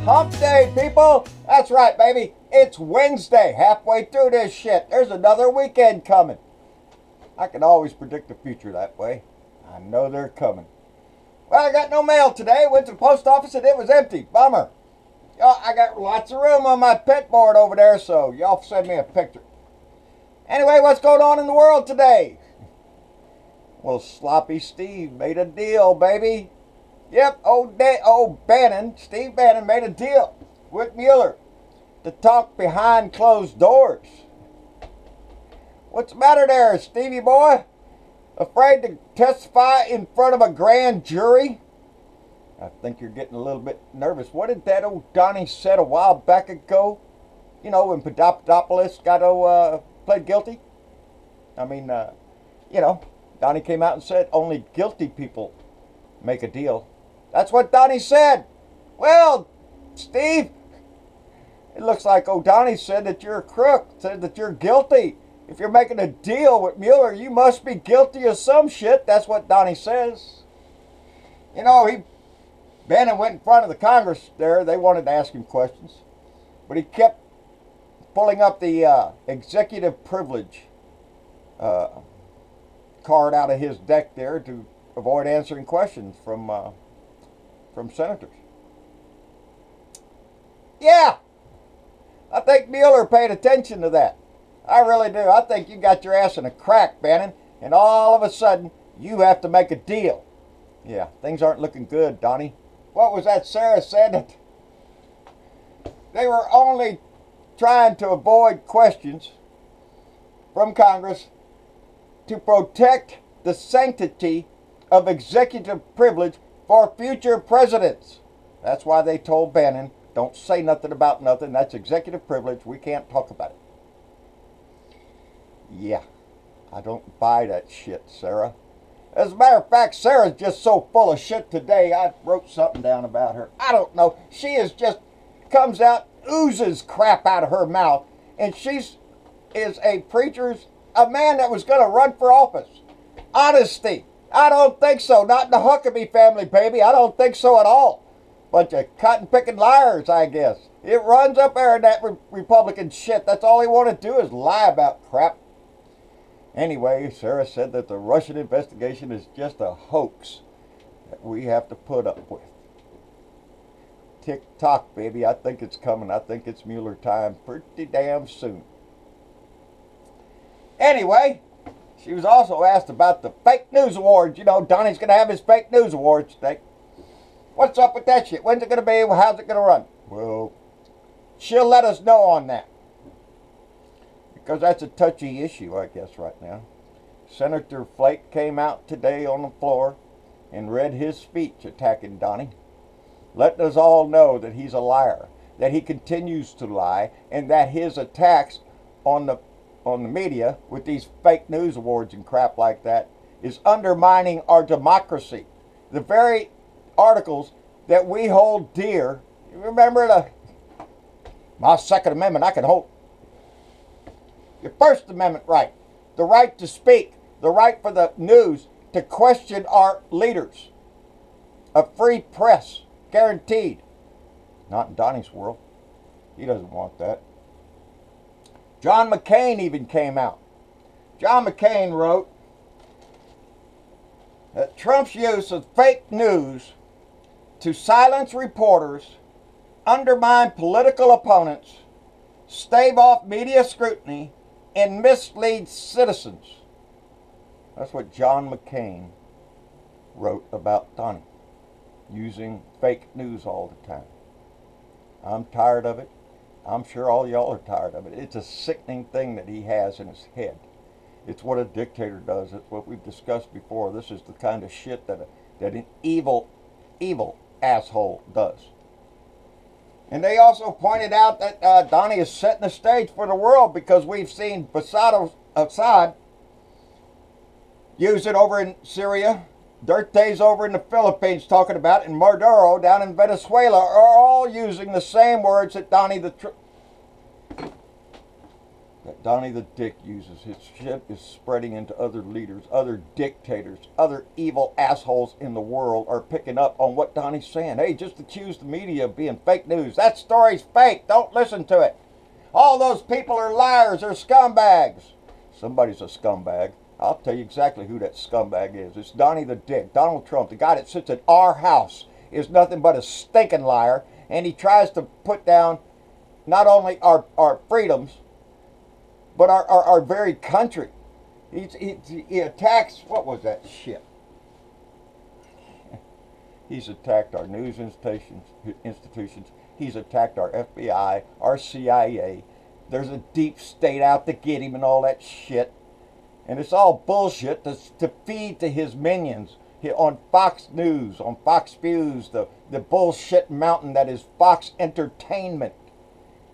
Hump day, people! That's right, baby. It's Wednesday, halfway through this shit. There's another weekend coming. I can always predict the future that way. I know they're coming. Well, I got no mail today. Went to the post office and it was empty. Bummer. I got lots of room on my pet board over there, so y'all send me a picture. Anyway, what's going on in the world today? Well, Sloppy Steve made a deal, baby. Yep, Steve Bannon made a deal with Mueller to talk behind closed doors. What's the matter there, Stevie boy? Afraid to testify in front of a grand jury? I think you're getting a little bit nervous. What did that old Donnie said a while back ago? You know, when Papadopoulos pled guilty? Donnie came out and said only guilty people make a deal. That's what Donnie said. Well, Steve, it looks like Donnie said that you're a crook, said that you're guilty. If you're making a deal with Mueller, you must be guilty of some shit. That's what Donnie says. You know, Bannon went in front of the Congress there. They wanted to ask him questions. But he kept pulling up the executive privilege card out of his deck there to avoid answering questions from senators. Yeah, I think Mueller paid attention to that. I really do. I think you got your ass in a crack, Bannon, and all of a sudden you have to make a deal. Yeah, things aren't looking good, Donnie. What was that Sarah said? That they were only trying to avoid questions from Congress to protect the sanctity of executive privilege for future presidents. That's why they told Bannon, don't say nothing about nothing. That's executive privilege. We can't talk about it. Yeah, I don't buy that shit, Sarah. As a matter of fact, Sarah's just so full of shit today. I wrote something down about her. I don't know. She comes out, oozes crap out of her mouth, and is a man that was going to run for office. Honesty. I don't think so. Not in the Huckabee family, baby. I don't think so at all. Bunch of cotton-picking liars, I guess. It runs up there in that Republican shit. That's all he want to do is lie about crap. Anyway, Sarah said that the Russian investigation is just a hoax that we have to put up with. Tick-tock, baby. I think it's coming. I think it's Mueller time pretty damn soon. Anyway, she was also asked about the fake news awards. You know, Donnie's going to have his fake news awards today. What's up with that shit? When's it going to be? How's it going to run? Well, she'll let us know on that. Because that's a touchy issue, I guess, right now. Senator Flake came out today on the floor and read his speech attacking Donnie, letting us all know that he's a liar, that he continues to lie, and that his attacks on the media with these fake news awards and crap like that is undermining our democracy. The very articles that we hold dear. You remember my Second Amendment, I can hold. Your First Amendment right, the right to speak, the right for the news to question our leaders. A free press, guaranteed. Not in Donnie's world. He doesn't want that. John McCain even came out. John McCain wrote that Trump's use of fake news to silence reporters, undermine political opponents, stave off media scrutiny, and mislead citizens. That's what John McCain wrote about Donnie, using fake news all the time. I'm tired of it. I'm sure all y'all are tired of it. It's a sickening thing that he has in his head. It's what a dictator does. It's what we've discussed before. This is the kind of shit that an evil asshole does. And they also pointed out that Donnie is setting the stage for the world because we've seen Assad use it over in Syria, Duterte's over in the Philippines talking about it, and Maduro down in Venezuela are all using the same words that Donnie that Donnie the Dick uses. His shit is spreading into other leaders, other dictators, other evil assholes in the world are picking up on what Donnie's saying. Hey, just accuse the media of being fake news. That story's fake. Don't listen to it. All those people are liars. They're scumbags. Somebody's a scumbag. I'll tell you exactly who that scumbag is. It's Donnie the Dick. Donald Trump, the guy that sits at our house, is nothing but a stinking liar. And he tries to put down not only our freedoms, but our very country. He attacks, what was that shit? He's attacked our news institutions. He's attacked our FBI, our CIA. There's a deep state out to get him and all that shit. And it's all bullshit to feed to his minions on Fox News, on Fox Views, the bullshit mountain that is Fox Entertainment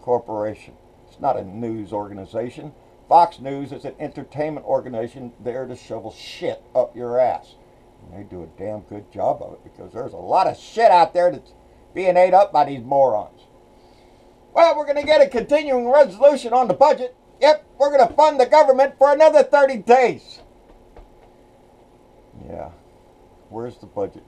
Corporation. It's not a news organization. Fox News is an entertainment organization there to shovel shit up your ass. And they do a damn good job of it because there's a lot of shit out there that's being ate up by these morons. Well, we're going to get a continuing resolution on the budget. Yep, we're going to fund the government for another 30 days. Yeah, where's the budget?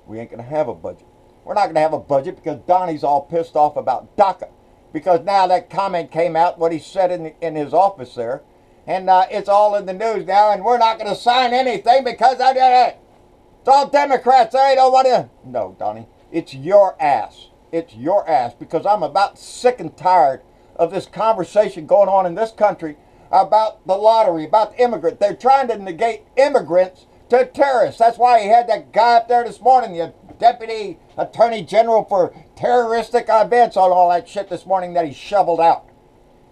We ain't going to have a budget. We're not going to have a budget because Donnie's all pissed off about DACA. Because now that comment came out, what he said in his office there. And it's all in the news now, and we're not going to sign anything because it's all Democrats. They don't want to. No, Donnie, it's your ass. It's your ass, because I'm about sick and tired of this conversation going on in this country about the lottery, about immigrants. They're trying to negate immigrants to terrorists. That's why he had that guy up there this morning, the Deputy Attorney General for terroristic events, on all that shit this morning that he shoveled out.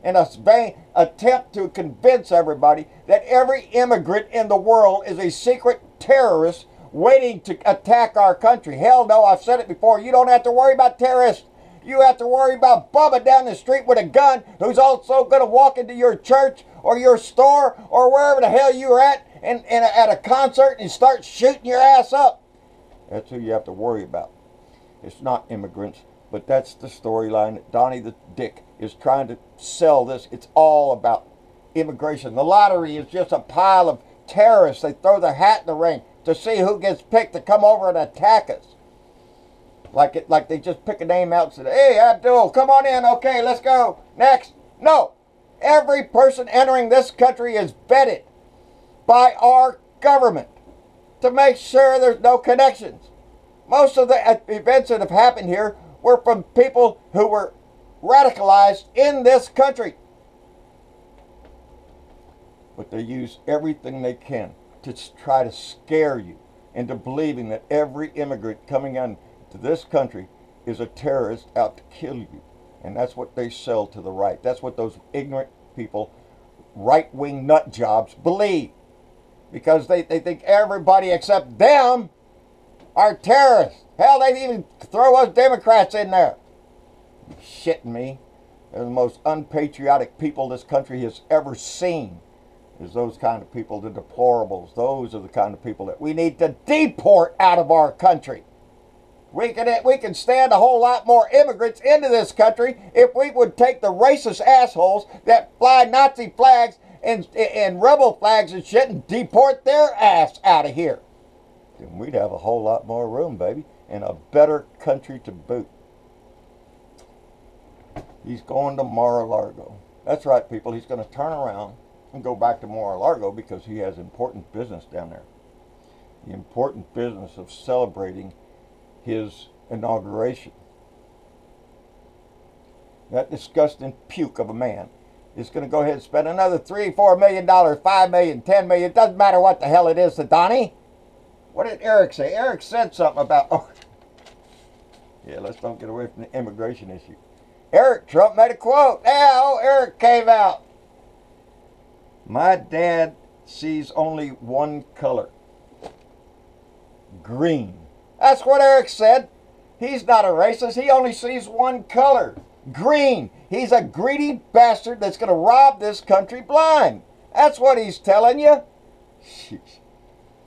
In a vain attempt to convince everybody that every immigrant in the world is a secret terrorist waiting to attack our country. Hell no, I've said it before. You don't have to worry about terrorists. You have to worry about Bubba down the street with a gun who's also going to walk into your church or your store or wherever the hell you're at and at a concert and start shooting your ass up. That's who you have to worry about. It's not immigrants, but that's the storyline that Donnie the Dick is trying to sell this. It's all about immigration. The lottery is just a pile of terrorists. They throw their hat in the ring to see who gets picked to come over and attack us. Like they just pick a name out and say, hey, Abdul, come on in. Okay, let's go. Next. No. Every person entering this country is vetted by our government to make sure there's no connections. Most of the events that have happened here were from people who were radicalized in this country. But they use everything they can to try to scare you into believing that every immigrant coming into this country is a terrorist out to kill you. And that's what they sell to the right. That's what those ignorant people, right-wing nut jobs, believe. Because they think everybody except them are terrorists. Hell, they even throw us Democrats in there. You're shitting me. They're the most unpatriotic people this country has ever seen. Is those kind of people, the deplorables. Those are the kind of people that we need to deport out of our country. We can stand a whole lot more immigrants into this country if we would take the racist assholes that fly Nazi flags and rebel flags and shit and deport their ass out of here. Then we'd have a whole lot more room, baby, and a better country to boot. He's going to Mar-a-Lago. That's right, people. He's going to turn around and go back to Mar-a-Lago because he has important business down there. The important business of celebrating his inauguration. That disgusting puke of a man is going to go ahead and spend another $3, $4 million, $5 million, $10 million. It doesn't matter what the hell it is to Donnie. What did Eric say? Eric said something about, oh, yeah, let's don't get away from the immigration issue. Eric, Trump made a quote. Yeah, oh, Eric came out. My dad sees only one color. Green. That's what Eric said. He's not a racist. He only sees one color. Green. He's a greedy bastard that's going to rob this country blind. That's what he's telling you. Sheesh.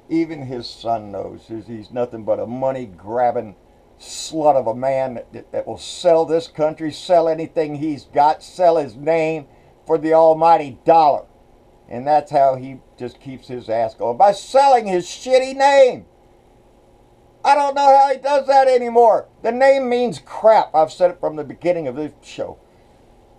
Even his son knows he's nothing but a money-grabbing slut of a man that will sell this country, sell anything he's got, sell his name, for the almighty dollar. And that's how he just keeps his ass going, by selling his shitty name. I don't know how he does that anymore. The name means crap. I've said it from the beginning of this show.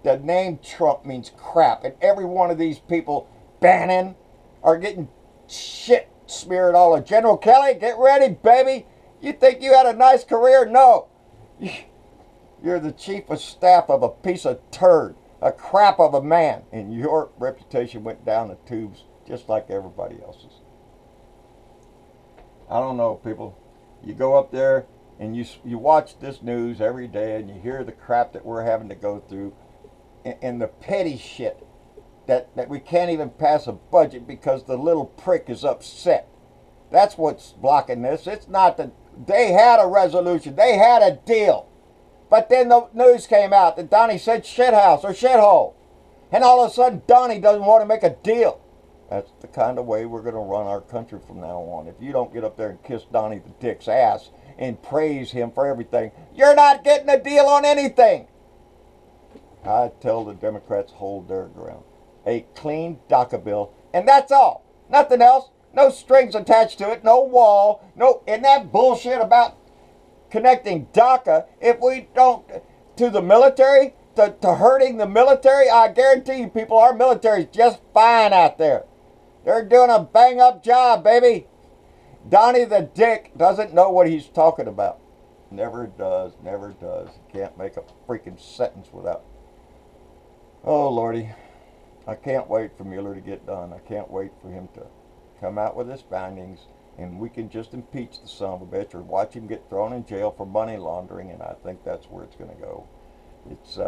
The name Trump means crap. And every one of these people, Bannon, are getting shit smeared all over. General Kelly, get ready, baby. You think you had a nice career? No. You're the chief of staff of a piece of turd. A crap of a man. And your reputation went down the tubes just like everybody else's. I don't know, people. You go up there and you watch this news every day and you hear the crap that we're having to go through and the petty shit that we can't even pass a budget because the little prick is upset. That's what's blocking this. It's not that they had a resolution. They had a deal. But then the news came out that Donnie said shithouse or shithole. And all of a sudden Donnie doesn't want to make a deal. That's the kind of way we're going to run our country from now on. If you don't get up there and kiss Donnie the Dick's ass and praise him for everything, you're not getting a deal on anything. I tell the Democrats hold their ground. A clean DACA bill, and that's all. Nothing else. No strings attached to it. No wall. No, and that bullshit about connecting DACA, if we don't, to the military, to hurting the military, I guarantee you people, our military is just fine out there. They're doing a bang-up job, baby. Donnie the Dick doesn't know what he's talking about. Never does, never does. Can't make a freaking sentence without. Oh, Lordy. I can't wait for Mueller to get done. I can't wait for him to come out with his findings, and we can just impeach the son of a bitch or watch him get thrown in jail for money laundering, and I think that's where it's going to go. It's,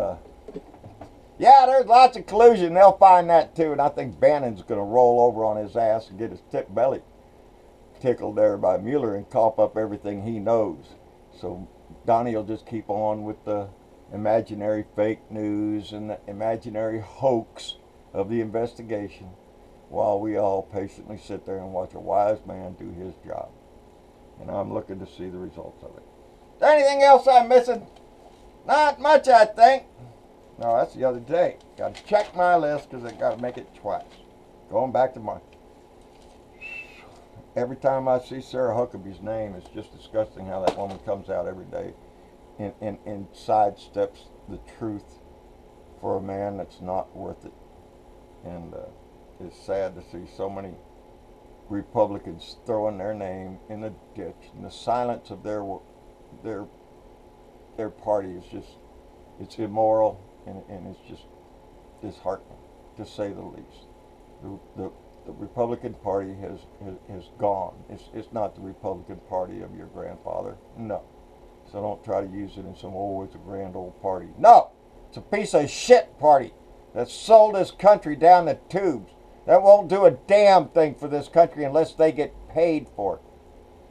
yeah, there's lots of collusion. They'll find that too, and I think Bannon's going to roll over on his ass and get his belly tickled there by Mueller and cough up everything he knows. So Donnie will just keep on with the imaginary fake news and the imaginary hoax of the investigation while we all patiently sit there and watch a wise man do his job. And I'm looking to see the results of it. Is there anything else I'm missing? Not much, I think. No, that's the other day. Got to check my list because I got to make it twice. Going back to my... Every time I see Sarah Huckabee's name, it's just disgusting how that woman comes out every day and sidesteps the truth for a man that's not worth it. And it's sad to see so many Republicans throwing their name in the ditch. And the silence of their party is just, it's immoral and it's just disheartening, to say the least. The Republican Party has gone. It's not the Republican Party of your grandfather. No. So don't try to use it in some, oh, it's a grand old party. No! It's a piece of shit party that sold this country down the tubes. That won't do a damn thing for this country unless they get paid for it.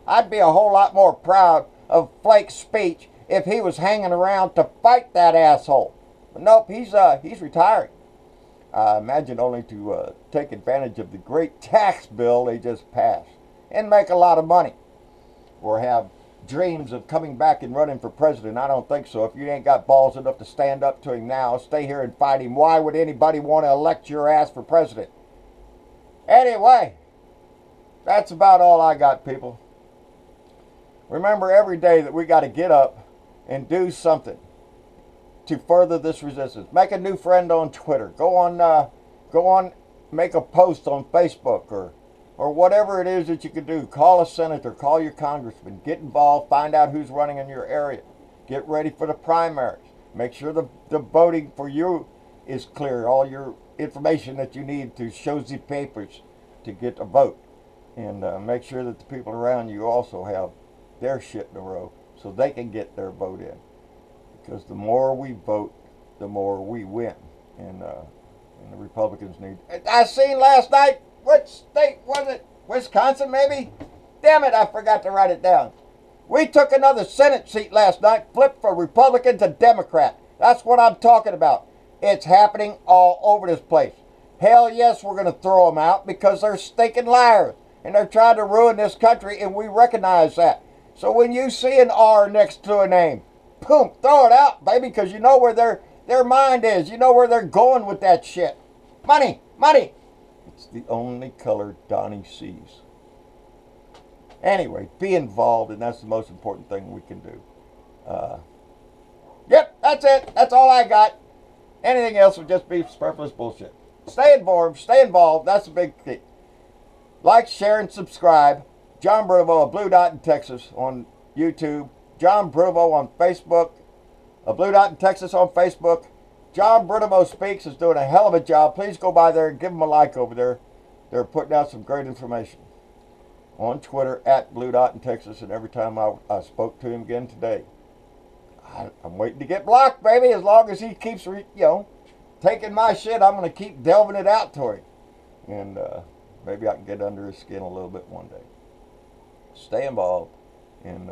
I'd be a whole lot more proud of Flake's speech if he was hanging around to fight that asshole. But nope, he's retiring. I imagine only to take advantage of the great tax bill they just passed and make a lot of money, or have dreams of coming back and running for president. I don't think so. If you ain't got balls enough to stand up to him now, stay here and fight him. Why would anybody want to elect your ass for president? Anyway, that's about all I got, people. Remember every day that we got to get up and do something to further this resistance. Make a new friend on Twitter. Go on, make a post on Facebook or whatever it is that you can do. Call a senator, call your congressman, get involved, find out who's running in your area. Get ready for the primaries. Make sure the voting for you is clear. All your information that you need to show the papers to get a vote. And make sure that the people around you also have their shit in a row so they can get their vote in. Because the more we vote, the more we win. And the Republicans need... I seen last night, what state was it? Wisconsin, maybe? Damn it, I forgot to write it down. We took another Senate seat last night, flipped from Republican to Democrat. That's what I'm talking about. It's happening all over this place. Hell yes, we're going to throw them out because they're stinking liars. And they're trying to ruin this country, and we recognize that. So when you see an R next to a name, boom, throw it out, baby, because you know where their mind is. You know where they're going with that shit. Money, money. It's the only color Donnie sees. Anyway, be involved, and that's the most important thing we can do. Yep, that's it. That's all I got. Anything else would just be superfluous bullshit. Stay informed, stay involved. That's the big key. Like, share, and subscribe. John Bruno, a Blue Dot in Texas on YouTube. John Bruno on Facebook. A Blue Dot in Texas on Facebook. John Bruno Speaks is doing a hell of a job. Please go by there and give them a like over there. They're putting out some great information. On Twitter, at Blue Dot in Texas, and every time I spoke to him again today. I'm waiting to get blocked, baby. As long as he keeps, taking my shit, I'm going to keep delving it out to him. And maybe I can get under his skin a little bit one day. Stay involved and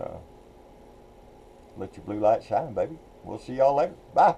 let your blue light shine, baby. We'll see y'all later. Bye.